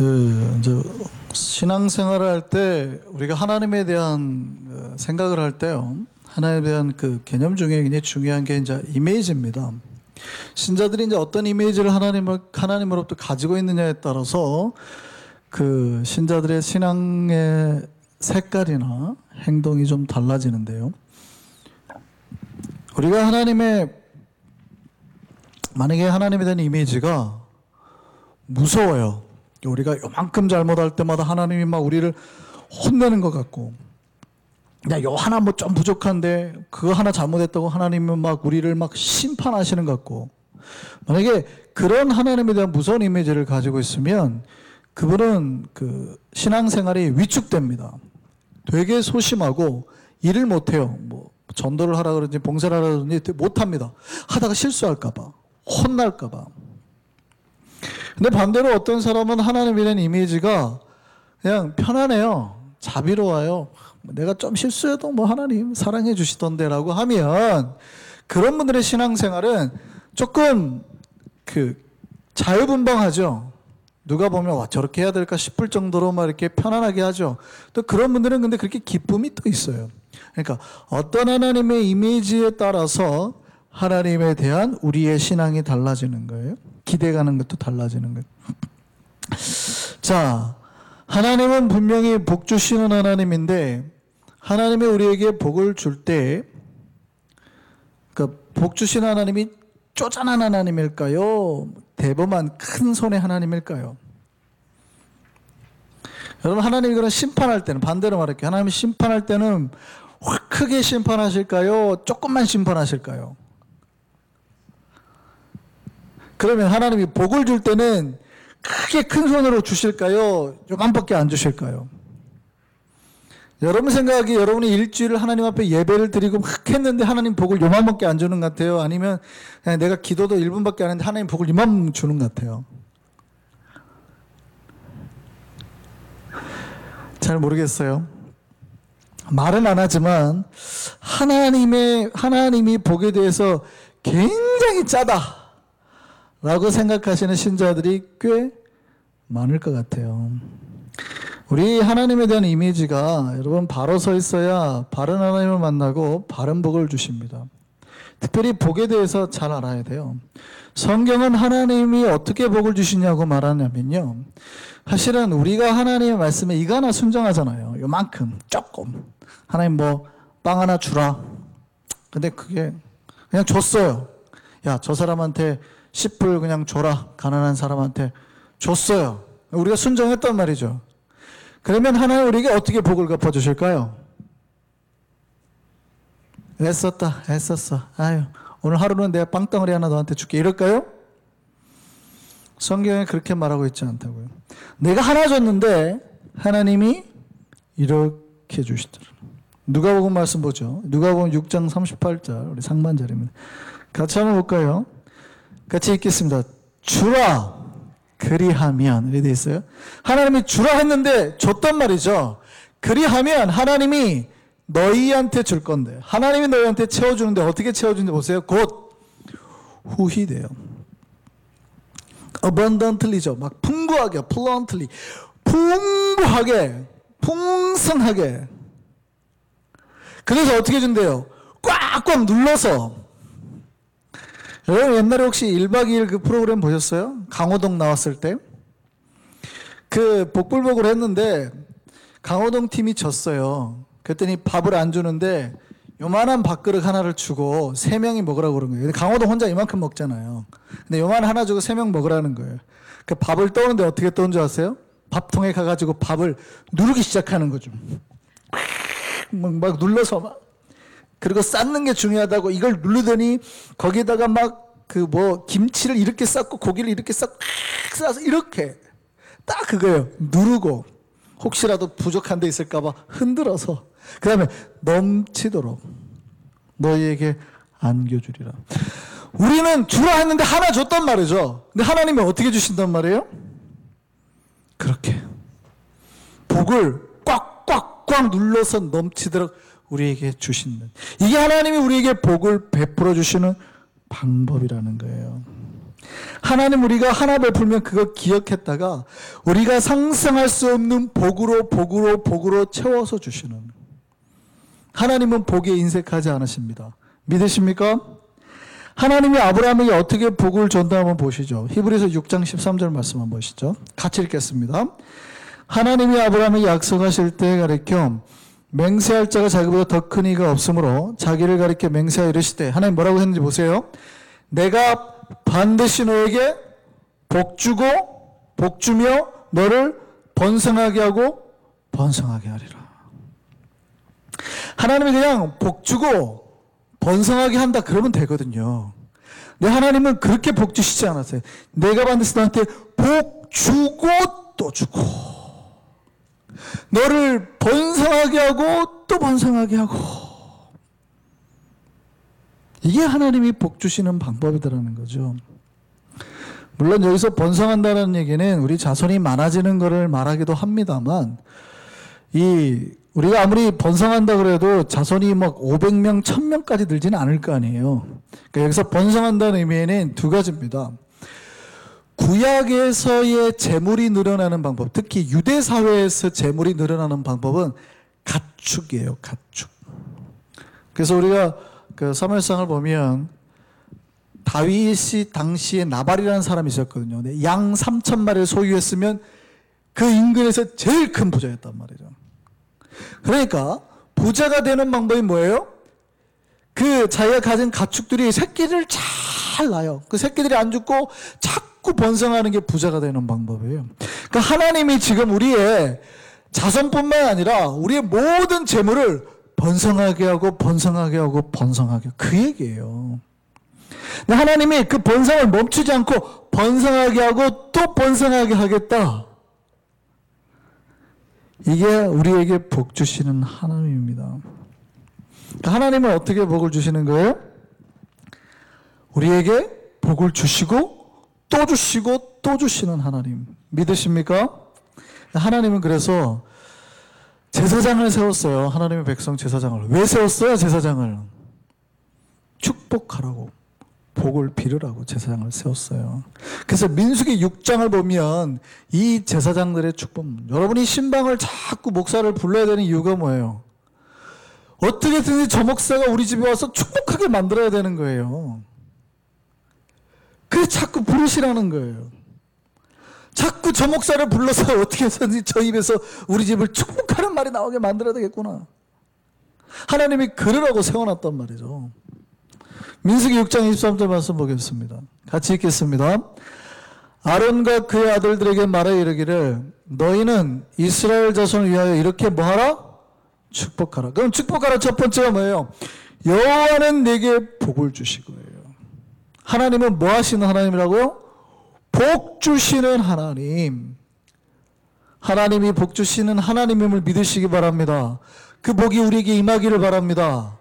이제 신앙생활을 할 때 우리가 하나님에 대한 생각을 할 때요, 하나님에 대한 그 개념 중에 굉장히 중요한 게 이제 이미지입니다. 신자들이 이제 어떤 이미지를 하나님으로부터 가지고 있느냐에 따라서 그 신자들의 신앙의 색깔이나 행동이 좀 달라지는데요. 우리가 만약에 하나님에 대한 이미지가 무서워요. 우리가 요만큼 잘못할 때마다 하나님이 막 우리를 혼내는 것 같고, 야, 요 하나 뭐 좀 부족한데 그거 하나 잘못했다고 하나님은 막 우리를 막 심판하시는 것 같고, 만약에 그런 하나님에 대한 무서운 이미지를 가지고 있으면 그분은 그 신앙생활이 위축됩니다. 되게 소심하고 일을 못해요. 뭐 전도를 하라 그러든지 봉사를 하라 그러든지 못합니다. 하다가 실수할까봐, 혼날까봐. 근데 반대로 어떤 사람은 하나님에 대한 이미지가 그냥 편안해요. 자비로워요. 내가 좀 실수해도 뭐 하나님 사랑해 주시던데 라고 하면, 그런 분들의 신앙생활은 조금 자유분방하죠. 누가 보면 와, 저렇게 해야 될까 싶을 정도로 막 이렇게 편안하게 하죠. 또 그런 분들은 근데 그렇게 기쁨이 또 있어요. 그러니까 어떤 하나님의 이미지에 따라서 하나님에 대한 우리의 신앙이 달라지는 거예요. 기대가는 것도 달라지는 거예요. 자, 하나님은 분명히 복 주시는 하나님인데, 하나님이 우리에게 복을 줄 때, 복 주시는 하나님이 쪼잔한 하나님일까요? 대범한 큰 손의 하나님일까요? 여러분, 하나님이 그런 심판할 때는, 반대로 말할게요. 하나님이 심판할 때는 확 크게 심판하실까요? 조금만 심판하실까요? 그러면 하나님이 복을 줄 때는 크게 큰 손으로 주실까요? 요만밖에 안 주실까요? 여러분 생각이, 여러분이 일주일을 하나님 앞에 예배를 드리고 막 했는데 하나님 복을 요만밖에 안 주는 것 같아요? 아니면 그냥 내가 기도도 1분밖에 안 했는데 하나님 복을 이만 주는 것 같아요? 잘 모르겠어요. 말은 안 하지만 하나님이 복에 대해서 굉장히 짜다 라고 생각하시는 신자들이 꽤 많을 것 같아요. 우리 하나님에 대한 이미지가, 여러분, 바로 서 있어야 바른 하나님을 만나고 바른 복을 주십니다. 특별히 복에 대해서 잘 알아야 돼요. 성경은 하나님이 어떻게 복을 주시냐고 말하냐면요, 사실은 우리가 하나님의 말씀에 이거 하나 순종하잖아요. 요만큼, 조금. 하나님 뭐 빵 하나 주라. 근데 그게 그냥 줬어요. 야, 저 사람한테 10불 그냥 줘라. 가난한 사람한테 줬어요. 우리가 순종했단 말이죠. 그러면 하나님 우리에게 어떻게 복을 갚아주실까요? 애썼어. 아유, 오늘 하루는 내가 빵덩어리 하나 너한테 줄게. 이럴까요? 성경에 그렇게 말하고 있지 않다고요. 내가 하나 줬는데 하나님이 이렇게 주시더라. 누가복음 말씀 보죠. 누가복음 6장 38절, 우리 상반절입니다. 같이 한번 볼까요? 같이 읽겠습니다. 주라 그리하면, 이렇게 돼 있어요. 하나님이 주라 했는데 줬단 말이죠. 그리하면 하나님이 너희한테 줄 건데, 하나님이 너희한테 채워주는데 어떻게 채워주는지 보세요. 곧 후히돼요. abundantly죠. 막 풍부하게, plentifully, 풍부하게, 풍성하게. 그래서 어떻게 준대요? 꽉꽉 눌러서. 여러분, 옛날에 혹시 1박 2일 그 프로그램 보셨어요? 강호동 나왔을 때? 그 복불복을 했는데 강호동 팀이 졌어요. 그랬더니 밥을 안 주는데 요만한 밥그릇 하나를 주고 3명이 먹으라고 그런 거예요. 근데 강호동 혼자 이만큼 먹잖아요. 근데 요만 하나 주고 3명 먹으라는 거예요. 그 밥을 떠오는데 어떻게 떠온 줄 아세요? 밥통에 가가지고 밥을 누르기 시작하는 거죠. 막 눌러서 막. 그리고 쌓는 게 중요하다고 이걸 누르더니 거기다가 막 김치를 이렇게 쌓고 고기를 이렇게 싸서 이렇게 딱 그거예요. 누르고 혹시라도 부족한 데 있을까봐 흔들어서, 그 다음에 넘치도록 너희에게 안겨주리라. 우리는 주라 했는데 하나 줬단 말이죠. 근데 하나님이 어떻게 주신단 말이에요? 그렇게 복을 꽉꽉꽉 눌러서 넘치도록 우리에게 주시는, 이게 하나님이 우리에게 복을 베풀어 주시는 방법이라는 거예요. 하나님 우리가 하나 베풀면 그거 기억했다가 우리가 상상할 수 없는 복으로 채워서 주시는, 하나님은 복에 인색하지 않으십니다. 믿으십니까? 하나님이 아브라함에게 어떻게 복을 줬나 한번 보시죠. 히브리서 6장 13절 말씀 한번 보시죠. 같이 읽겠습니다. 하나님이 아브라함에게 약속하실 때 가리켜 맹세할 자가 자기보다 더 큰 이가 없으므로 자기를 가리켜 맹세하여 이르시되, 하나님 뭐라고 했는지 보세요. 내가 반드시 너에게 복 주며 너를 번성하게 하고 번성하게 하리라. 하나님이 그냥 복 주고 번성하게 한다 그러면 되거든요. 근데 하나님은 그렇게 복 주시지 않았어요. 내가 반드시 너한테 복 주고 또 주고, 너를 번성하게 하고 또 번성하게 하고, 이게 하나님이 복 주시는 방법이더라는 거죠. 물론 여기서 번성한다는 얘기는 우리 자손이 많아지는 것을 말하기도 합니다만, 우리가 아무리 번성한다 그래도 자손이 막 500명, 1000명까지 늘지는 않을 거 아니에요. 그러니까 여기서 번성한다는 의미에는 두 가지입니다. 구약에서의 재물이 늘어나는 방법, 특히 유대 사회에서 재물이 늘어나는 방법은 가축이에요, 가축. 그래서 우리가 그 사무엘상을 보면 다윗이 당시에 나발이라는 사람이 있었거든요. 양 3000마리를 소유했으면 그 인근에서 제일 큰 부자였단 말이죠. 그러니까 부자가 되는 방법이 뭐예요? 그 자기가 가진 가축들이 새끼를 잘 낳아요. 그 새끼들이 안 죽고 자꾸 번성하는 게 부자가 되는 방법이에요. 그러니까 하나님이 지금 우리의 자손뿐만 아니라 우리의 모든 재물을 번성하게 하고 번성하게 하고 번성하게, 그 얘기예요. 근데 하나님이 그 번성을 멈추지 않고 번성하게 하고 또 번성하게 하겠다. 이게 우리에게 복 주시는 하나님입니다. 하나님은 어떻게 복을 주시는 거예요? 우리에게 복을 주시고 또 주시고 또 주시는 하나님. 믿으십니까? 하나님은 그래서 제사장을 세웠어요. 하나님의 백성 제사장을. 왜 세웠어요? 제사장을 축복하라고, 복을 빌으라고 제사장을 세웠어요. 그래서 민수기 6장을 보면 이 제사장들의 축복, 여러분이 신방을 자꾸 목사를 불러야 되는 이유가 뭐예요? 어떻게든지 저 목사가 우리 집에 와서 축복하게 만들어야 되는 거예요. 그래서 자꾸 부르시라는 거예요. 자꾸 저 목사를 불러서 어떻게 해서든지 저 입에서 우리 집을 축복하는 말이 나오게 만들어야 되겠구나. 하나님이 그러라고 세워놨단 말이죠. 민수기 6장 23절 말씀 보겠습니다. 같이 읽겠습니다. 아론과 그의 아들들에게 말하여 이르기를, 너희는 이스라엘 자손을 위하여 이렇게 뭐하라? 축복하라. 그럼 축복하라 첫 번째가 뭐예요? 여호와는 내게 복을 주시고요. 하나님은 뭐 하시는 하나님이라고요? 복 주시는 하나님. 하나님이 복 주시는 하나님임을 믿으시기 바랍니다. 그 복이 우리에게 임하기를 바랍니다.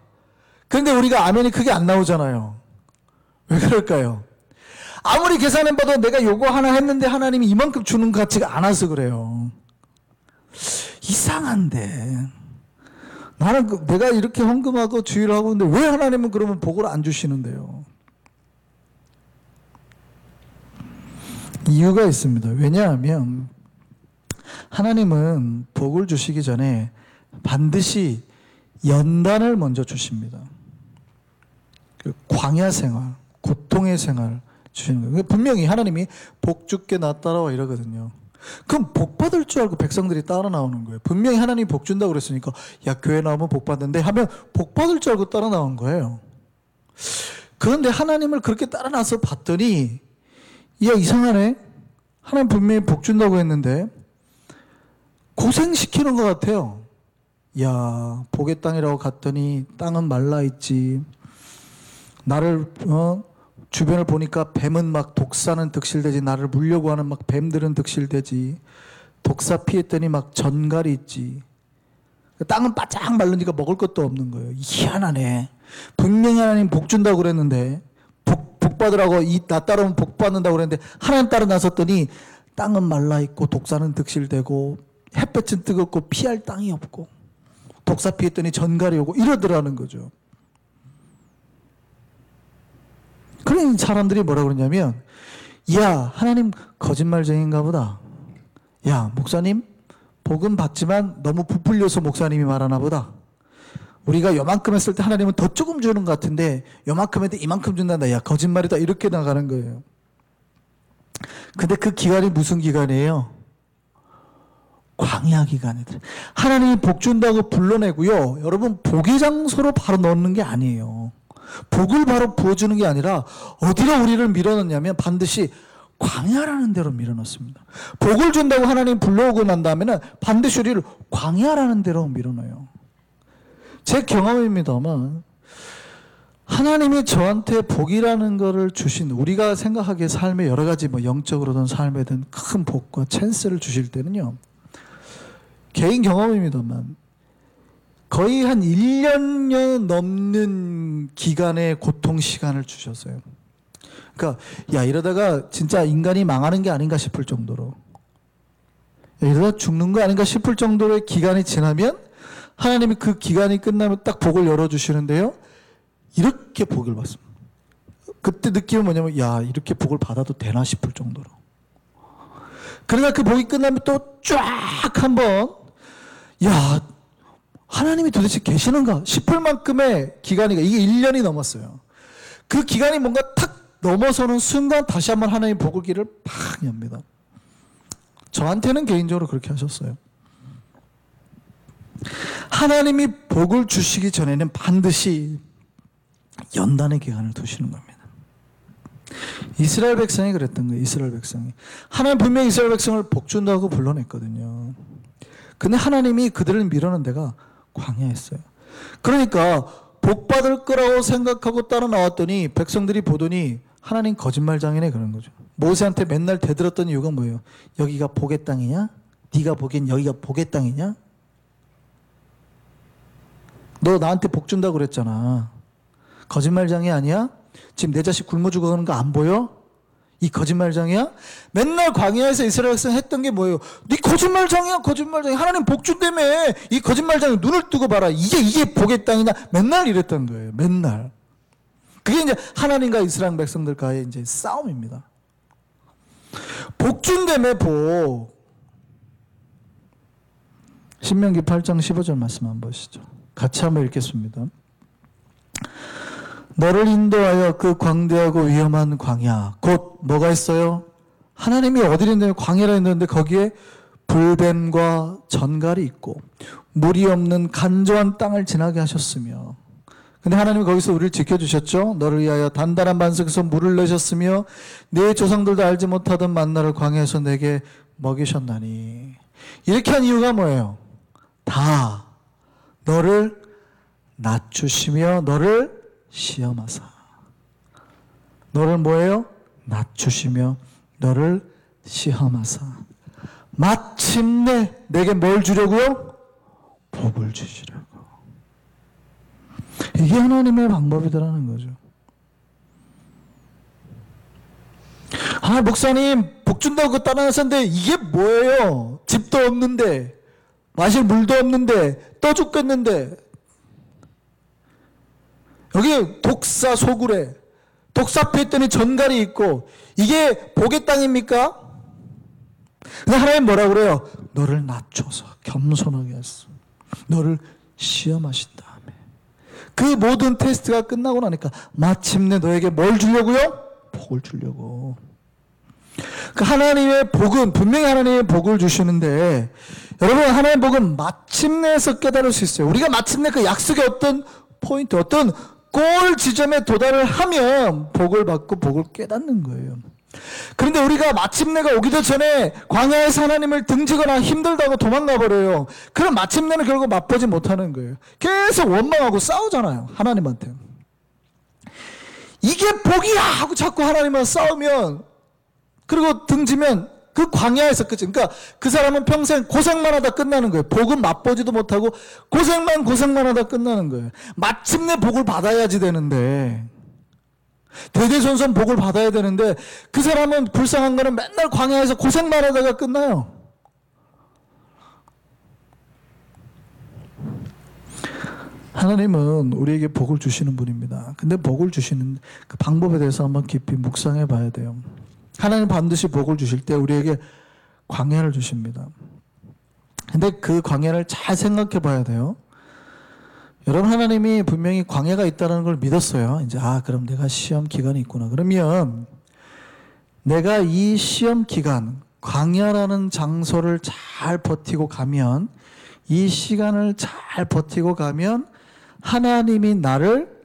그런데 우리가 아멘이 크게 안 나오잖아요. 왜 그럴까요? 아무리 계산해봐도 내가 요거 하나 했는데 하나님이 이만큼 주는 것 같지가 않아서 그래요. 이상한데 나는 내가 이렇게 헌금하고 주의를 하고 있는데 왜 하나님은 그러면 복을 안 주시는데요? 이유가 있습니다. 왜냐하면 하나님은 복을 주시기 전에 반드시 연단을 먼저 주십니다. 그 광야 생활, 고통의 생활 주시는 거예요. 분명히 하나님이 복 주게 나 따라와 이러거든요. 그럼 복 받을 줄 알고 백성들이 따라 나오는 거예요. 분명히 하나님이 복 준다고 그랬으니까 야 교회 나오면 복 받는데 하면 복 받을 줄 알고 따라 나온 거예요. 그런데 하나님을 그렇게 따라 나서 봤더니 야 이상하네. 하나님 분명히 복 준다고 했는데 고생시키는 것 같아요. 야 복의 땅이라고 갔더니 땅은 말라있지. 나를 주변을 보니까 뱀은 막 독사는 득실되지. 나를 물려고 하는 막 뱀들은 득실되지. 독사 피했더니 막 전갈이 있지. 땅은 바짝 말르니까 먹을 것도 없는 거예요. 희한하네. 분명히 하나님 복 준다고 그랬는데 복 받으라고 나 따르면 복 받는다고 그랬는데 하나님 따라 나섰더니 땅은 말라있고 독사는 득실되고 햇볕은 뜨겁고 피할 땅이 없고 독사 피했더니 전갈이 오고 이러더라는 거죠. 그런 사람들이 뭐라 그러냐면 야, 하나님 거짓말쟁인가 보다. 야, 목사님 복음 받지만 너무 부풀려서 목사님이 말하나 보다. 우리가 요만큼 했을 때 하나님은 더 조금 주는 것 같은데 요만큼 했을 때 이만큼 준단다. 야, 거짓말이다. 이렇게 나가는 거예요. 근데 그 기간이 무슨 기간이에요? 광야 기간이들. 하나님이 복 준다고 불러내고요. 여러분, 복의 장소로 바로 넣는 게 아니에요. 복을 바로 부어주는 게 아니라 어디로 우리를 밀어넣냐면 반드시 광야라는 데로 밀어넣습니다. 복을 준다고 하나님 불러오고 난 다음에는 반드시 우리를 광야라는 데로 밀어넣어요. 제 경험입니다만 하나님이 저한테 복이라는 것을 주신, 우리가 생각하기에 삶의 여러 가지 영적으로든 삶에든 큰 복과 찬스를 주실 때는요, 개인 경험입니다만 거의 한 1년 넘는 기간의 고통 시간을 주셨어요. 그러니까 야, 이러다가 진짜 인간이 망하는 게 아닌가 싶을 정도로, 야, 이러다 죽는 거 아닌가 싶을 정도의 기간이 지나면 하나님이 그 기간이 끝나면 딱 복을 열어주시는데요, 이렇게 복을 받습니다. 그때 느낌은 뭐냐면 야, 이렇게 복을 받아도 되나 싶을 정도로. 그러나 그 복이 끝나면 또 쫙 한번 야, 하나님이 도대체 계시는가 싶을 만큼의 기간이, 이게 1년이 넘었어요. 그 기간이 뭔가 탁 넘어서는 순간 다시 한번 하나님 복의 길을 팍 엽니다. 저한테는 개인적으로 그렇게 하셨어요. 하나님이 복을 주시기 전에는 반드시 연단의 기간을 두시는 겁니다. 이스라엘 백성이 그랬던 거예요. 이스라엘 백성이. 하나님 분명히 이스라엘 백성을 복 준다고 불러냈거든요. 근데 하나님이 그들을 밀어넣은 데가 광야였어요. 그러니까 복 받을 거라고 생각하고 따라 나왔더니 백성들이 보더니 하나님 거짓말장이네, 그런 거죠. 모세한테 맨날 대들었던 이유가 뭐예요? 여기가 복의 땅이냐? 네가 보기엔 여기가 복의 땅이냐? 너 나한테 복 준다고 그랬잖아. 거짓말장이 아니야? 지금 내 자식 굶어 죽어가는 거 안 보여? 이 거짓말장이야? 맨날 광야에서 이스라엘 백성 했던 게 뭐예요? 네 거짓말장이야, 거짓말장이. 하나님 복 준다며. 이 거짓말장이 눈을 뜨고 봐라. 이게 복의 땅이냐? 맨날 이랬던 거예요. 맨날. 그게 이제 하나님과 이스라엘 백성들과의 이제 싸움입니다. 복 준다며, 복. 신명기 8장 15절 말씀 한번 보시죠. 같이 한번 읽겠습니다. 너를 인도하여 그 광대하고 위험한 광야, 곧 뭐가 있어요? 하나님이 어디를 있냐면 광야라 했는데 거기에 불뱀과 전갈이 있고 물이 없는 간조한 땅을 지나게 하셨으며, 근데 하나님이 거기서 우리를 지켜주셨죠. 너를 위하여 단단한 반석에서 물을 내셨으며 네 조상들도 알지 못하던 만나를 광야에서 내게 먹이셨나니. 이렇게 한 이유가 뭐예요? 다 너를 낮추시며 너를 시험하사. 너를 뭐예요? 낮추시며 너를 시험하사. 마침내 내게 뭘 주려고요? 복을 주시려고. 이게 하나님의 방법이더라는 거죠. 아, 목사님 복 준다고 따라나섰는데 이게 뭐예요? 집도 없는데, 마실 물도 없는데, 떠 죽겠는데, 여기 독사 소굴에 독사표 했더니 전갈이 있고, 이게 복의 땅입니까? 근데 하나님 뭐라고 그래요? 너를 낮춰서 겸손하게 했어. 너를 시험하신 다음에 그 모든 테스트가 끝나고 나니까 마침내 너에게 뭘 주려고요? 복을 주려고. 그 하나님의 복은 분명히 하나님의 복을 주시는데, 여러분, 하나님의 복은 마침내에서 깨달을 수 있어요. 우리가 마침내 그 약속의 어떤 포인트, 어떤 골 지점에 도달을 하면 복을 받고 복을 깨닫는 거예요. 그런데 우리가 마침내가 오기도 전에 광야에서 하나님을 등지거나 힘들다고 도망가 버려요. 그럼 마침내는 결국 맛보지 못하는 거예요. 계속 원망하고 싸우잖아요, 하나님한테. 이게 복이야 하고 자꾸 하나님과 싸우면, 그리고 등지면 그 광야에서 끝이. 그러니까 그 사람은 평생 고생만 하다 끝나는 거예요. 복은 맛보지도 못하고 고생만 하다 끝나는 거예요. 마침내 복을 받아야지 되는데, 대대손손 복을 받아야 되는데, 그 사람은 불쌍한 거는 맨날 광야에서 고생만 하다가 끝나요. 하나님은 우리에게 복을 주시는 분입니다. 근데 복을 주시는 그 방법에 대해서 한번 깊이 묵상해 봐야 돼요. 하나님 반드시 복을 주실 때 우리에게 광야를 주십니다. 근데 그 광야를 잘 생각해 봐야 돼요. 여러분, 하나님이 분명히 광야가 있다는 걸 믿었어요. 이제 그럼 내가 시험 기간이 있구나. 그러면 내가 이 시험 기간, 광야라는 장소를 잘 버티고 가면, 이 시간을 잘 버티고 가면 하나님이 나를,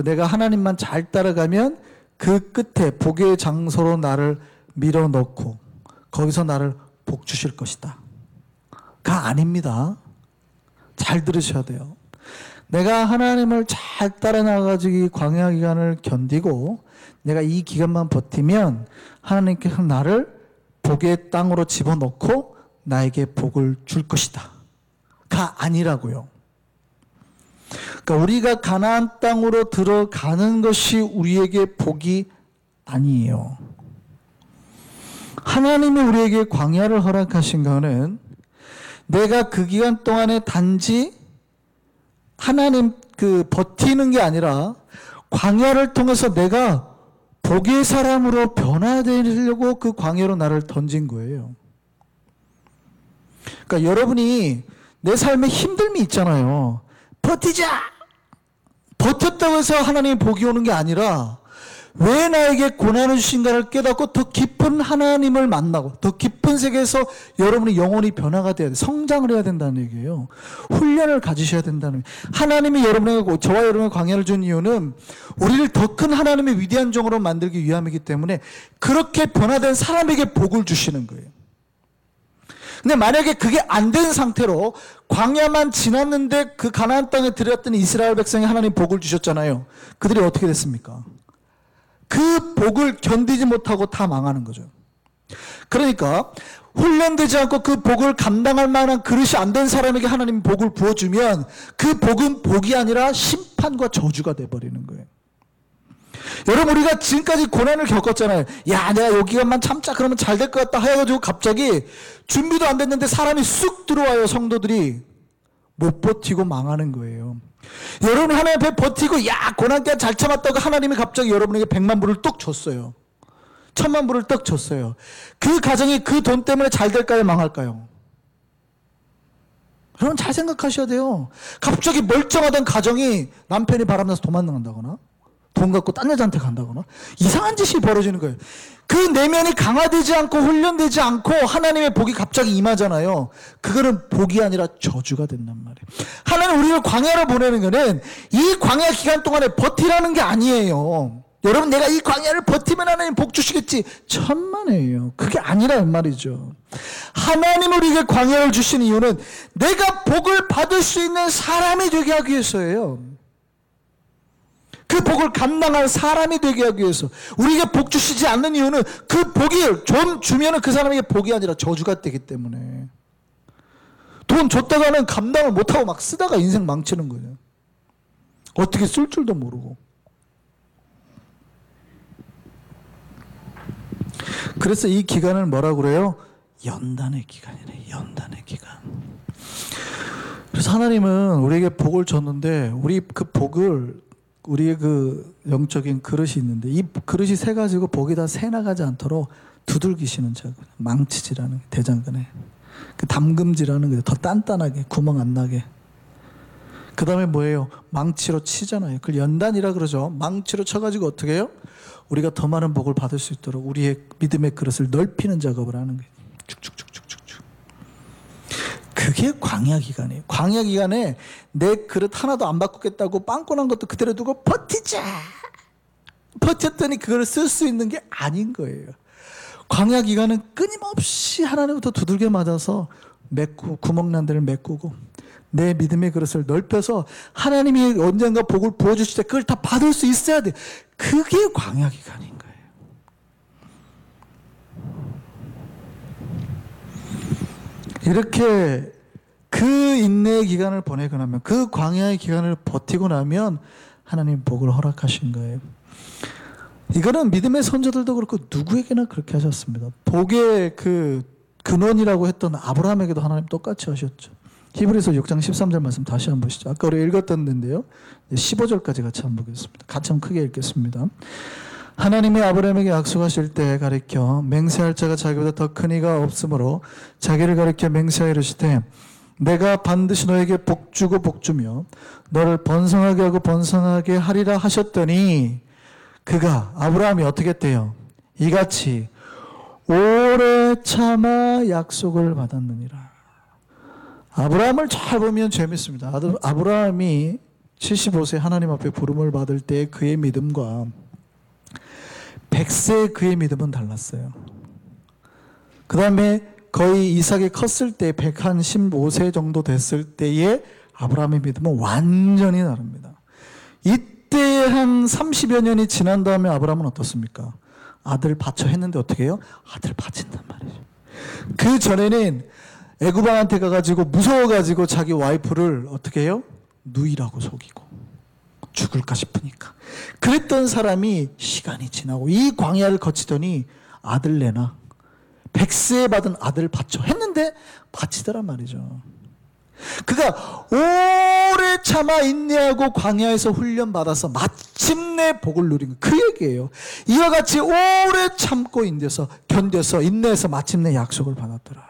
내가 하나님만 잘 따라가면 그 끝에 복의 장소로 나를 밀어넣고 거기서 나를 복 주실 것이다. 가 아닙니다. 잘 들으셔야 돼요. 내가 하나님을 잘 따라 나가지고 이 광야 기간을 견디고 내가 이 기간만 버티면 하나님께서 나를 복의 땅으로 집어넣고 나에게 복을 줄 것이다. 가 아니라고요. 그러니까 우리가 가나안 땅으로 들어가는 것이 우리에게 복이 아니에요. 하나님이 우리에게 광야를 허락하신 것은 내가 그 기간 동안에 단지 하나님 버티는 게 아니라 광야를 통해서 내가 복의 사람으로 변화되려고 그 광야로 나를 던진 거예요. 그러니까 여러분이 내 삶에 힘듦이 있잖아요. 버티자! 버텼다고 해서 하나님의 복이 오는 게 아니라 왜 나에게 고난을 주신가를 깨닫고 더 깊은 하나님을 만나고 더 깊은 세계에서 여러분의 영혼이 변화가 돼야 돼. 성장을 해야 된다는 얘기예요. 훈련을 가지셔야 된다는 얘기예요. 하나님이 여러분에게, 저와 여러분에게 광야를 준 이유는 우리를 더 큰 하나님의 위대한 종으로 만들기 위함이기 때문에 그렇게 변화된 사람에게 복을 주시는 거예요. 근데 만약에 그게 안 된 상태로 광야만 지났는데 그 가나안 땅에 들어갔더니 이스라엘 백성이 하나님 복을 주셨잖아요. 그들이 어떻게 됐습니까? 그 복을 견디지 못하고 다 망하는 거죠. 그러니까 훈련되지 않고 그 복을 감당할 만한 그릇이 안 된 사람에게 하나님이 복을 부어주면 그 복은 복이 아니라 심판과 저주가 돼버리는 거예요. 여러분, 우리가 지금까지 고난을 겪었잖아요. 야, 내가 여기만 참자 그러면 잘 될 것 같다 해가지고 갑자기 준비도 안 됐는데 사람이 쑥 들어와요. 성도들이 못 버티고 망하는 거예요. 여러분 하나님 앞에 버티고 고난 기간 잘 참았다고 하나님이 갑자기 여러분에게 100만 불을 뚝 줬어요. 1000만 불을 뚝 줬어요. 그 가정이 그 돈 때문에 잘 될까요, 망할까요? 여러분 잘 생각하셔야 돼요. 갑자기 멀쩡하던 가정이 남편이 바람나서 도망간다거나 돈 갖고 딴 여자한테 간다거나 이상한 짓이 벌어지는 거예요. 그 내면이 강화되지 않고 훈련되지 않고 하나님의 복이 갑자기 임하잖아요. 그거는 복이 아니라 저주가 된단 말이에요. 하나님 우리를 광야로 보내는 거는 이 광야 기간 동안에 버티라는 게 아니에요. 여러분, 내가 이 광야를 버티면 하나님 복 주시겠지, 천만에요. 그게 아니란 말이죠. 하나님 우리에게 광야를 주시는 이유는 내가 복을 받을 수 있는 사람이 되게 하기 위해서예요. 그 복을 감당할 사람이 되게 하기 위해서. 우리에게 복 주시지 않는 이유는 그 복이 좀 주면은 그 사람에게 복이 아니라 저주가 되기 때문에. 돈 줬다가는 감당을 못하고 막 쓰다가 인생 망치는 거예요. 어떻게 쓸 줄도 모르고. 그래서 이 기간을 뭐라고 그래요? 연단의 기간이래. 연단의 기간. 그래서 하나님은 우리에게 복을 줬는데 우리 그 복을, 우리의 그 영적인 그릇이 있는데 이 그릇이 새 가지고 복이 다 새 나가지 않도록 두들기시는 작은 망치질하는 대장간에 그 담금질하는 게 더 단단하게 구멍 안 나게. 그 다음에 뭐예요? 망치로 치잖아요. 그걸 연단이라 그러죠. 망치로 쳐가지고 어떻게 해요? 우리가 더 많은 복을 받을 수 있도록 우리의 믿음의 그릇을 넓히는 작업을 하는 거예요. 축축축축축축. 그게 광야 기간이에요. 광야 기간에 내 그릇 하나도 안 바꾸겠다고 빵꾸난 것도 그대로 두고 버티자. 버텼더니 그걸 쓸 수 있는 게 아닌 거예요. 광야 기간은 끊임없이 하나님부터 두들겨 맞아서 구멍난 데를 메꾸고 내 믿음의 그릇을 넓혀서 하나님이 언젠가 복을 부어주실 때 그걸 다 받을 수 있어야 돼. 그게 광야 기간인 거예요. 이렇게 그 인내의 기간을 보내고 나면, 그 광야의 기간을 버티고 나면 하나님 복을 허락하신 거예요. 이거는 믿음의 선조들도 그렇고 누구에게나 그렇게 하셨습니다. 복의 그 근원이라고 했던 아브라함에게도 하나님 똑같이 하셨죠. 히브리서 6장 13절 말씀 다시 한번 보시죠. 아까 우리 읽었던 데인데요. 15절까지 같이 한번 보겠습니다. 같이 한번 크게 읽겠습니다. 하나님이 아브라함에게 약속하실 때 가리켜 맹세할 자가 자기보다 더 큰 이가 없으므로 자기를 가리켜 맹세하여 이르시되 내가 반드시 너에게 복주고 복주며 너를 번성하게 하고 번성하게 하리라 하셨더니 그가 아브라함이 어떻게 했대요? 이같이 오래 참아 약속을 받았느니라. 아브라함을 잘 보면 재밌습니다. 아브라함이 75세 하나님 앞에 부름을 받을 때 그의 믿음과 100세의 그의 믿음은 달랐어요. 그 다음에 거의 이삭이 컸을 때 115세 정도 됐을 때의 아브라함의 믿음은 완전히 다릅니다. 이때 한 30여 년이 지난 다음에 아브라함은 어떻습니까? 아들 바쳐 했는데 어떻게 해요? 아들 바친단 말이죠. 그 전에는 애굽왕한테 가가지고 무서워가지고 자기 와이프를 어떻게 해요? 누이라고 속이고 죽을까 싶으니까 그랬던 사람이 시간이 지나고 이 광야를 거치더니 아들 내놔 100세 받은 아들 바쳐 했는데 바치더란 말이죠. 그가 오래 참아 인내하고 광야에서 훈련받아서 마침내 복을 누린 그 얘기예요. 이와 같이 오래 참고 견뎌서 인내해서 마침내 약속을 받았더라.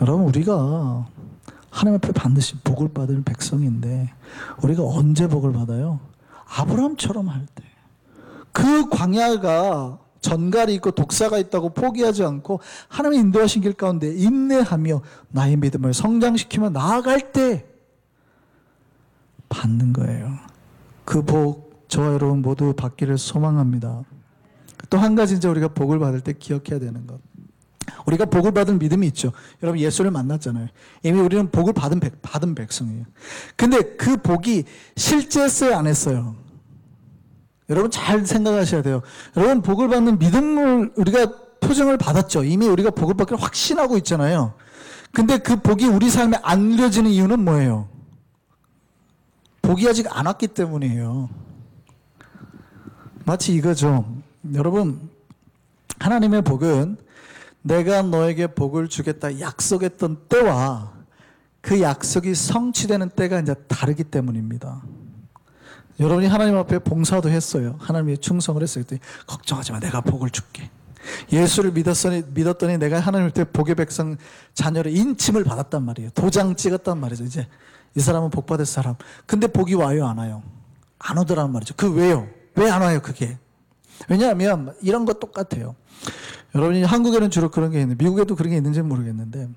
여러분, 우리가 하나님 앞에 반드시 복을 받을 백성인데 우리가 언제 복을 받아요? 아브라함처럼 할 때. 그 광야가 전갈이 있고 독사가 있다고 포기하지 않고 하나님의 인도하신 길 가운데 인내하며 나의 믿음을 성장시키며 나아갈 때 받는 거예요. 그 복 저와 여러분 모두 받기를 소망합니다. 또 한 가지 이제 우리가 복을 받을 때 기억해야 되는 것. 우리가 복을 받은 믿음이 있죠. 여러분 예수를 만났잖아요. 이미 우리는 복을 받은 백성이에요. 근데 그 복이 실제 했어요, 안 했어요? 여러분 잘 생각하셔야 돼요. 여러분 복을 받는 믿음을 우리가 표정을 받았죠. 이미 우리가 복을 받기를 확신하고 있잖아요. 근데 그 복이 우리 삶에 안 이루어지는 이유는 뭐예요? 복이 아직 안 왔기 때문이에요. 마치 이거죠. 여러분, 하나님의 복은 내가 너에게 복을 주겠다 약속했던 때와 그 약속이 성취되는 때가 이제 다르기 때문입니다. 여러분이 하나님 앞에 봉사도 했어요. 하나님의 충성을 했어요. 그랬더니 걱정하지 마, 내가 복을 줄게. 예수를 믿었더니 내가 하나님 앞에 복의 백성 자녀를 인침을 받았단 말이에요. 도장 찍었단 말이죠. 이제 이 사람은 복 받을 사람. 근데 복이 와요, 안 와요? 안 오더란 말이죠. 그 왜요? 왜 안 와요, 그게? 왜냐하면 이런 거 똑같아요. 여러분이 한국에는 주로 그런 게 있는데 미국에도 그런 게 있는지는 모르겠는데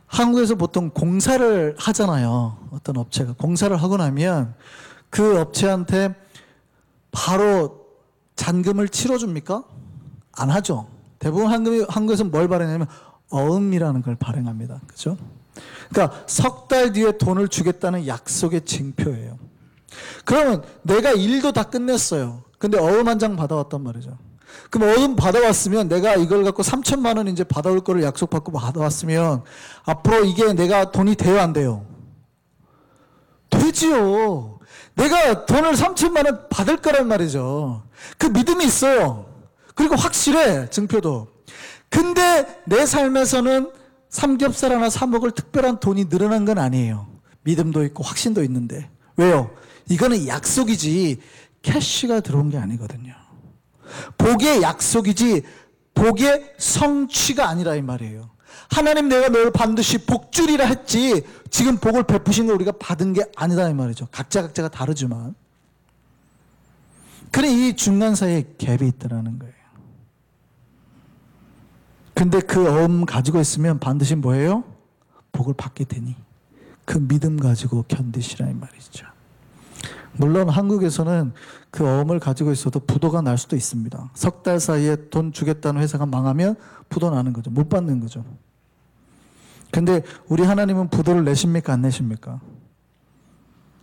한국에서 보통 공사를 하잖아요. 어떤 업체가 공사를 하고 나면 그 업체한테 바로 잔금을 치러줍니까? 안 하죠. 대부분 한국에서 뭘 발행하냐면 어음이라는 걸 발행합니다. 그죠? 그러니까 석 달 뒤에 돈을 주겠다는 약속의 징표예요. 그러면 내가 일도 다 끝냈어요. 근데 어음 한 장 받아왔단 말이죠. 그럼 어음 받아왔으면 내가 이걸 갖고 3천만 원 이제 받아올 거를 약속받고 받아왔으면 앞으로 이게 내가 돈이 돼요, 안 돼요? 되지요. 내가 돈을 3천만 원 받을 거란 말이죠. 그 믿음이 있어요. 그리고 확실해, 증표도. 근데 내 삶에서는 삼겹살 하나 사 먹을 특별한 돈이 늘어난 건 아니에요. 믿음도 있고 확신도 있는데. 왜요? 이거는 약속이지 캐시가 들어온 게 아니거든요. 복의 약속이지 복의 성취가 아니라 이 말이에요. 하나님 내가 너를 반드시 복주리라 했지 지금 복을 베푸신 걸 우리가 받은 게 아니다 이 말이죠. 각자가 다르지만. 그래 이 중간 사이에 갭이 있다라는 거예요. 근데 그 어음 가지고 있으면 반드시 뭐예요? 복을 받게 되니 그 믿음 가지고 견디시라 이 말이죠. 물론 한국에서는 그 어음을 가지고 있어도 부도가 날 수도 있습니다. 석 달 사이에 돈 주겠다는 회사가 망하면 부도 나는 거죠. 못 받는 거죠. 근데 우리 하나님은 부도를 내십니까? 안 내십니까?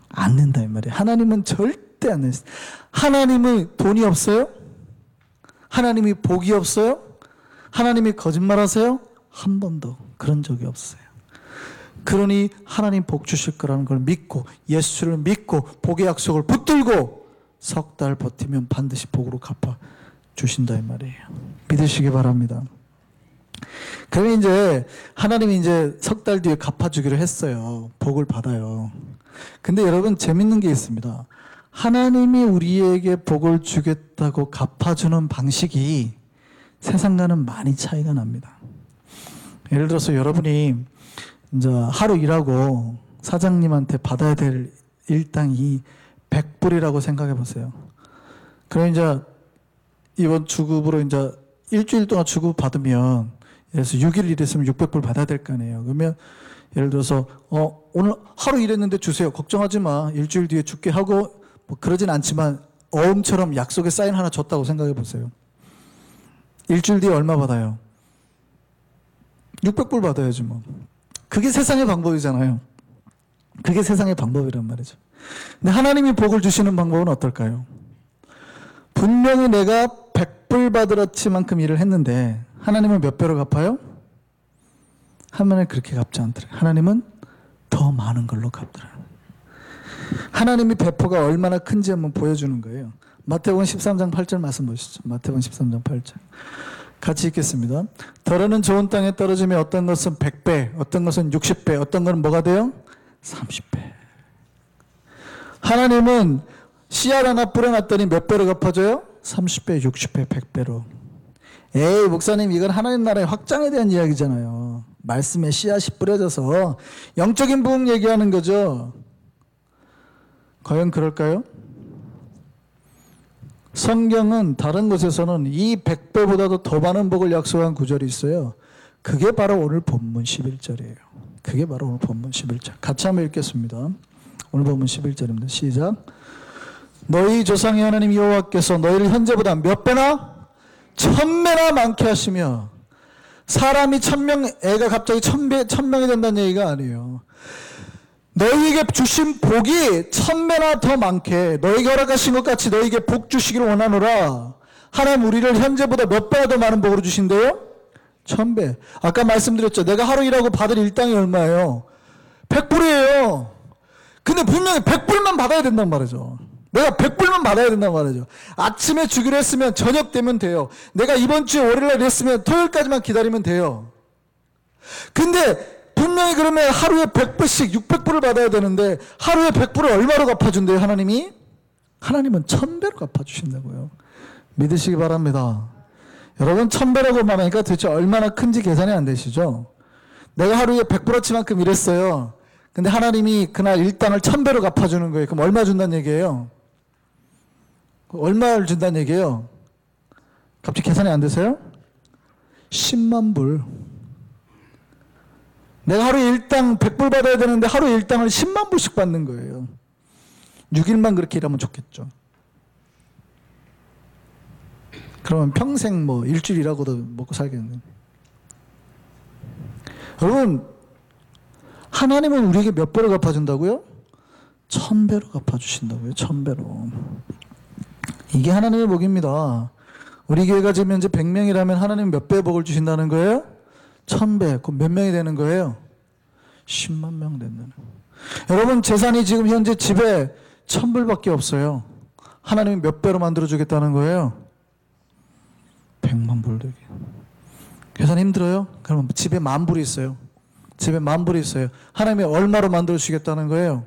안 낸다 이 말이에요. 하나님은 절대 안 내십니다. 하나님은 돈이 없어요? 하나님이 복이 없어요? 하나님이 거짓말하세요? 한 번도 그런 적이 없어요. 그러니 하나님 복 주실 거라는 걸 믿고 예수를 믿고 복의 약속을 붙들고 석 달 버티면 반드시 복으로 갚아 주신다 이 말이에요. 믿으시기 바랍니다. 그러면 이제 하나님이 이제 석 달 뒤에 갚아주기로 했어요. 복을 받아요. 근데 여러분 재밌는 게 있습니다. 하나님이 우리에게 복을 주겠다고 갚아주는 방식이 세상과는 많이 차이가 납니다. 예를 들어서 여러분이 이제 하루 일하고 사장님한테 받아야 될 일당이 100불이라고 생각해 보세요. 그럼 이제 이번 주급으로 이제 일주일 동안 주급 받으면, 그래서 6일 일했으면 600불 받아야 될 거 아니에요. 그러면 예를 들어서 오늘 하루 일했는데 주세요. 걱정하지 마. 일주일 뒤에 줄게 하고 뭐 그러진 않지만 어음처럼 약속에 사인 하나 줬다고 생각해 보세요. 일주일 뒤에 얼마 받아요? 600불 받아야지 뭐. 그게 세상의 방법이잖아요. 그게 세상의 방법이란 말이죠. 근데 하나님이 복을 주시는 방법은 어떨까요? 분명히 내가 100불 받으러치만큼 일을 했는데 하나님은 몇 배로 갚아요? 하나님은 그렇게 갚지 않더래요. 하나님은 더 많은 걸로 갚더래요. 하나님이 배포가 얼마나 큰지 한번 보여주는 거예요. 마태복음 13장 8절 말씀 보시죠. 마태복음 13장 8절. 같이 읽겠습니다. 더러는 좋은 땅에 떨어지면 어떤 것은 100배, 어떤 것은 60배, 어떤 것은 뭐가 돼요? 30배. 하나님은 씨앗 하나 뿌려놨더니 몇 배로 갚아줘요? 30배, 60배, 100배로. 에이, 목사님, 이건 하나님 나라의 확장에 대한 이야기잖아요. 말씀에 씨앗이 뿌려져서 영적인 부흥 얘기하는 거죠. 과연 그럴까요? 성경은 다른 곳에서는 이 100배보다도 더 많은 복을 약속한 구절이 있어요. 그게 바로 오늘 본문 11절이에요. 그게 바로 오늘 본문 11절. 같이 한번 읽겠습니다. 오늘 본문 11절입니다. 시작. 너희 조상의 하나님 여호와께서 너희를 현재보다 몇 배나? 1000배나 많게 하시며, 사람이 1000명, 애가 갑자기 1000명이 된다는 얘기가 아니에요. 너희에게 주신 복이 1000배나 더 많게, 너희에게 허락하신 것 같이 너희에게 복 주시기를 원하노라. 하나님 우리를 현재보다 몇 배나 더 많은 복으로 주신대요? 1000배. 아까 말씀드렸죠. 내가 하루 일하고 받을 일당이 얼마예요? 100불이에요. 근데 분명히 100불만 받아야 된단 말이죠. 내가 100불만 받아야 된단 말이죠. 아침에 주기로 했으면 저녁 되면 돼요. 내가 이번 주에 월요일날 했으면 토요일까지만 기다리면 돼요. 근데 분명히 그러면 하루에 100불씩 600불을 받아야 되는데 하루에 100불을 얼마로 갚아준대요, 하나님이? 하나님은 1000배로 갚아주신다고요. 믿으시기 바랍니다. 여러분, 1000배라고 말하니까 도대체 얼마나 큰지 계산이 안 되시죠? 내가 하루에 100불어치만큼 일했어요. 근데 하나님이 그날 일당을 1000배로 갚아주는 거예요. 그럼 얼마 준다는 얘기예요? 얼마를 준다는 얘기예요? 갑자기 계산이 안 되세요? 10만 불. 내가 하루에 일당 100불 받아야 되는데 하루에 일당을 10만 불씩 받는 거예요. 6일만 그렇게 일하면 좋겠죠. 그러면 평생 뭐 일주일 일하고도 먹고 살겠는데. 여러분, 하나님은 우리에게 몇 배로 갚아준다고요? 1000배로 갚아주신다고요. 1000배로. 이게 하나님의 복입니다. 우리 교회가 지금 현재 100명이라면 하나님 몇 배 복을 주신다는 거예요? 1000배. 그럼 몇 명이 되는 거예요? 10만 명 된다는 거예요. 여러분, 재산이 지금 현재 집에 1000불밖에 없어요. 하나님이 몇 배로 만들어주겠다는 거예요? 100만 불 되게. 계산 힘들어요? 그러면 집에 10,000불이 있어요. 집에 10,000불이 있어요. 하나님이 얼마로 만들어주시겠다는 거예요?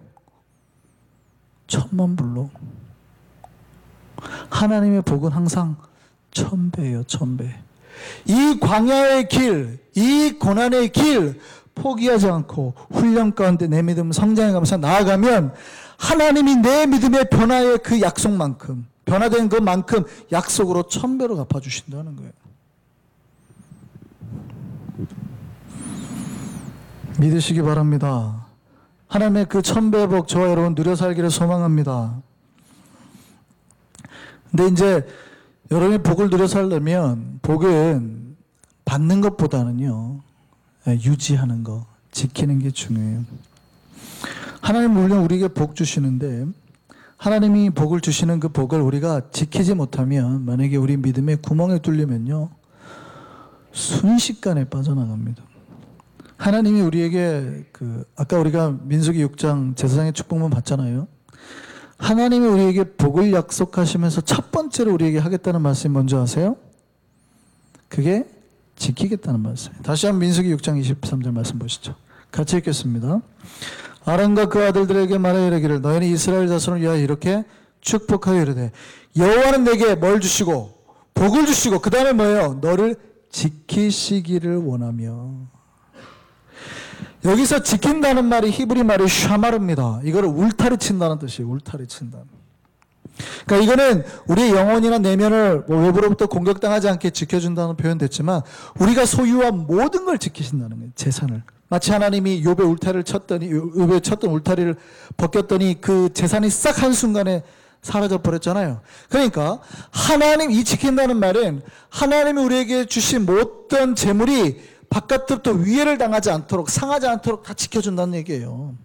1000만 불로. 하나님의 복은 항상 1000배예요. 1000배. 이 광야의 길, 이 고난의 길 포기하지 않고 훈련 가운데 내 믿음 성장해가면서 나아가면 하나님이 내 믿음의 변화의 그 약속만큼, 변화된 그만큼 약속으로 1000배로 갚아주신다는 거예요. 믿으시기 바랍니다. 하나님의 그 1000배의 복 저와 여러분 누려 살기를 소망합니다. 근데 이제 여러분이 복을 누려 살려면 복은 받는 것보다는요, 유지하는 거, 지키는 게 중요해요. 하나님 물론 우리에게 복 주시는데 하나님이 복을 주시는 그 복을 우리가 지키지 못하면, 만약에 우리 믿음의 구멍에 뚫리면요, 순식간에 빠져나갑니다. 하나님이 우리에게 아까 우리가 민수기 6장 제사장의 축복문 봤잖아요. 하나님이 우리에게 복을 약속하시면서 첫 번째로 우리에게 하겠다는 말씀이 뭔지 아세요? 그게 지키겠다는 말씀이에요. 다시 한번 민수기 6장 23절 말씀 보시죠. 같이 읽겠습니다. 아론과 그 아들들에게 말하여 이르기를 너희는 이스라엘 자손을 위하여 이렇게 축복하여 이르되 여호와는 내게 뭘 주시고 복을 주시고 그 다음에 뭐예요? 너를 지키시기를 원하며. 여기서 지킨다는 말이 히브리 말이 샤마르입니다. 이거를 울타리 친다는 뜻이에요. 울타리 친다. 그러니까 이거는 우리의 영혼이나 내면을 외부로부터 공격당하지 않게 지켜준다는 표현 됐지만 우리가 소유한 모든 걸 지키신다는 거예요. 재산을. 마치 하나님이 욥의 울타리를 쳤더니 욥의 쳤던 울타리를 벗겼더니 그 재산이 싹 한순간에 사라져 버렸잖아요. 그러니까 하나님 이 지킨다는 말은 하나님이 우리에게 주신 모든 재물이 바깥으로부터 위해를 당하지 않도록 상하지 않도록 다 지켜준다는 얘기예요.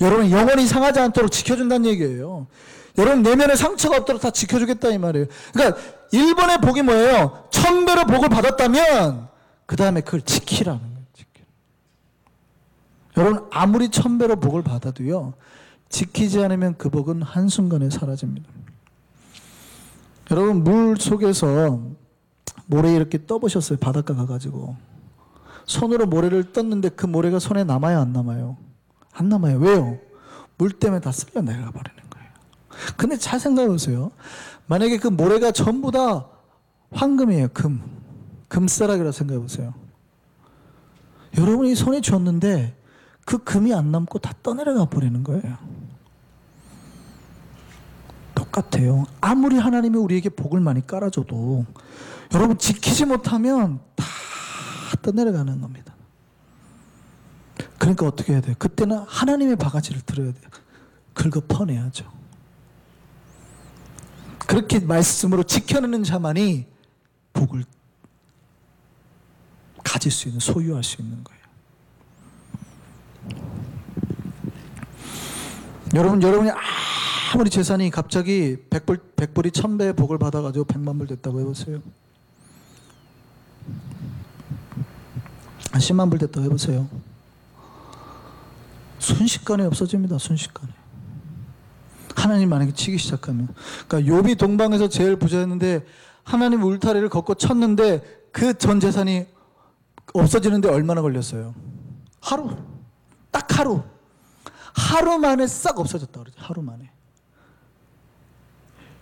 여러분 영혼이 상하지 않도록 지켜준다는 얘기예요. 여러분 내면에 상처가 없도록 다 지켜주겠다 이 말이에요. 그러니까 1번의 복이 뭐예요? 1000배로 복을 받았다면 그 다음에 그걸 지키라는 거예요. 여러분 아무리 1000배로 복을 받아도요 지키지 않으면 그 복은 한순간에 사라집니다. 여러분 물 속에서 모래 이렇게 떠보셨어요? 바닷가 가가지고 손으로 모래를 떴는데 그 모래가 손에 남아요 안 남아요? 안 남아요. 왜요? 물 때문에 다 쓸려 내려가 버리는 거예요. 근데 잘 생각해 보세요. 만약에 그 모래가 전부 다 황금이에요. 금싸라기라 생각해 보세요. 여러분이 손에 쥐었는데 그 금이 안 남고 다 떠내려가 버리는 거예요. 똑같아요. 아무리 하나님이 우리에게 복을 많이 깔아줘도 여러분 지키지 못하면 다 떠내려가는 겁니다. 그러니까 어떻게 해야 돼요? 그때는 하나님의 바가지를 들어야 돼요. 긁어 퍼내야죠. 그렇게 말씀으로 지켜내는 자만이 복을 가질 수 있는, 소유할 수 있는 거예요. 여러분이 아무리 재산이 갑자기 100불이 1000배의 복을 받아가지고 100만 불 됐다고 해보세요. 10만 불 됐다고 해보세요. 순식간에 없어집니다. 순식간에. 하나님 만약에 치기 시작하면. 그러니까 욥이 동방에서 제일 부자였는데 하나님 울타리를 걷고 쳤는데 그 전 재산이 없어지는데 얼마나 걸렸어요? 하루. 딱 하루. 하루 만에 싹 없어졌다 그러죠. 하루 만에.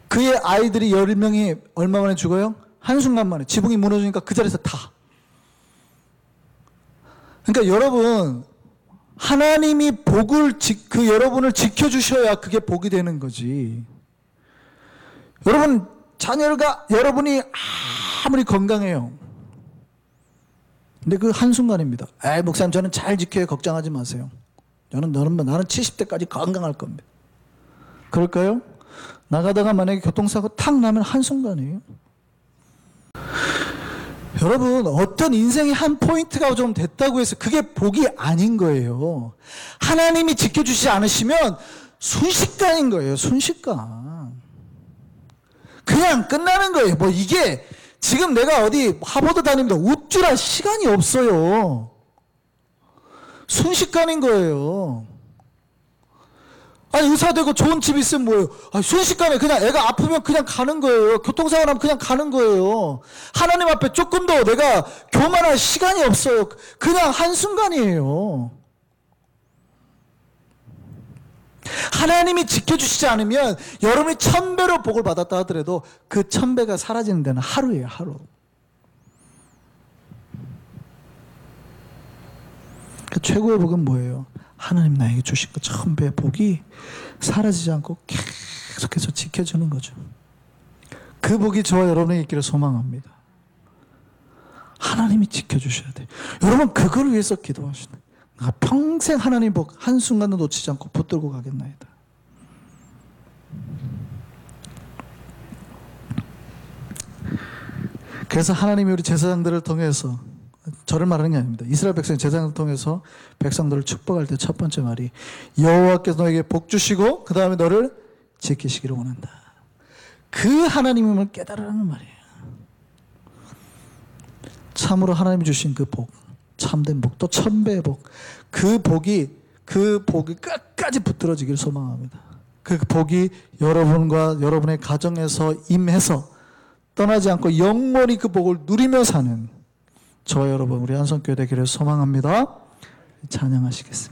그의 아이들이 10명이 얼마 만에 죽어요? 한순간 만에. 지붕이 무너지니까 그 자리에서 다. 그러니까 여러분 하나님이 여러분을 지켜주셔야 그게 복이 되는 거지. 여러분 여러분이 아무리 건강해요. 근데 그 한순간입니다. 목사님 저는 잘 지켜요. 걱정하지 마세요. 나는 70대까지 건강할 겁니다. 그럴까요? 나가다가 만약에 교통사고 탁 나면 한순간이에요. 여러분 어떤 인생의 한 포인트가 좀 됐다고 해서 그게 복이 아닌 거예요. 하나님이 지켜주시지 않으시면 순식간인 거예요. 순식간. 그냥 끝나는 거예요. 이게 지금 내가 어디 하버드 다닙니다. 우쭐할 시간이 없어요. 순식간인 거예요. 아니 의사 되고 좋은 집 있으면 뭐예요? 순식간에 그냥 애가 아프면 그냥 가는 거예요. 교통사고 나면 그냥 가는 거예요. 하나님 앞에 조금 더 내가 교만할 시간이 없어요. 그냥 한순간이에요. 하나님이 지켜주시지 않으면 여러분이 1000배로 복을 받았다 하더라도 그 1000배가 사라지는 데는 하루예요. 하루. 그 최고의 복은 뭐예요? 하나님 나에게 주신 그 1000배의 복이 사라지지 않고 계속해서 지켜주는 거죠. 그 복이 저와 여러분에게 있기를 소망합니다. 하나님이 지켜주셔야 돼요. 여러분 그걸 위해서 기도하시네. 평생 하나님 복 한순간도 놓치지 않고 붙들고 가겠나이다. 그래서 하나님이 우리 제사장들을 통해서, 저를 말하는 게 아닙니다. 이스라엘 백성 제사장을 통해서 백성들을 축복할 때 첫 번째 말이 여호와께서 너에게 복 주시고 그 다음에 너를 지키시기를 원한다. 그 하나님임을 깨달으라는 말이에요. 참으로 하나님이 주신 그 복, 참된 복, 또 1000배의 복, 그 복이 끝까지 붙들어지기를 소망합니다. 그 복이 여러분과 여러분의 가정에서 임해서 떠나지 않고 영원히 그 복을 누리며 사는 저와 여러분 우리 한성교회 되기를 소망합니다. 찬양하시겠습니다.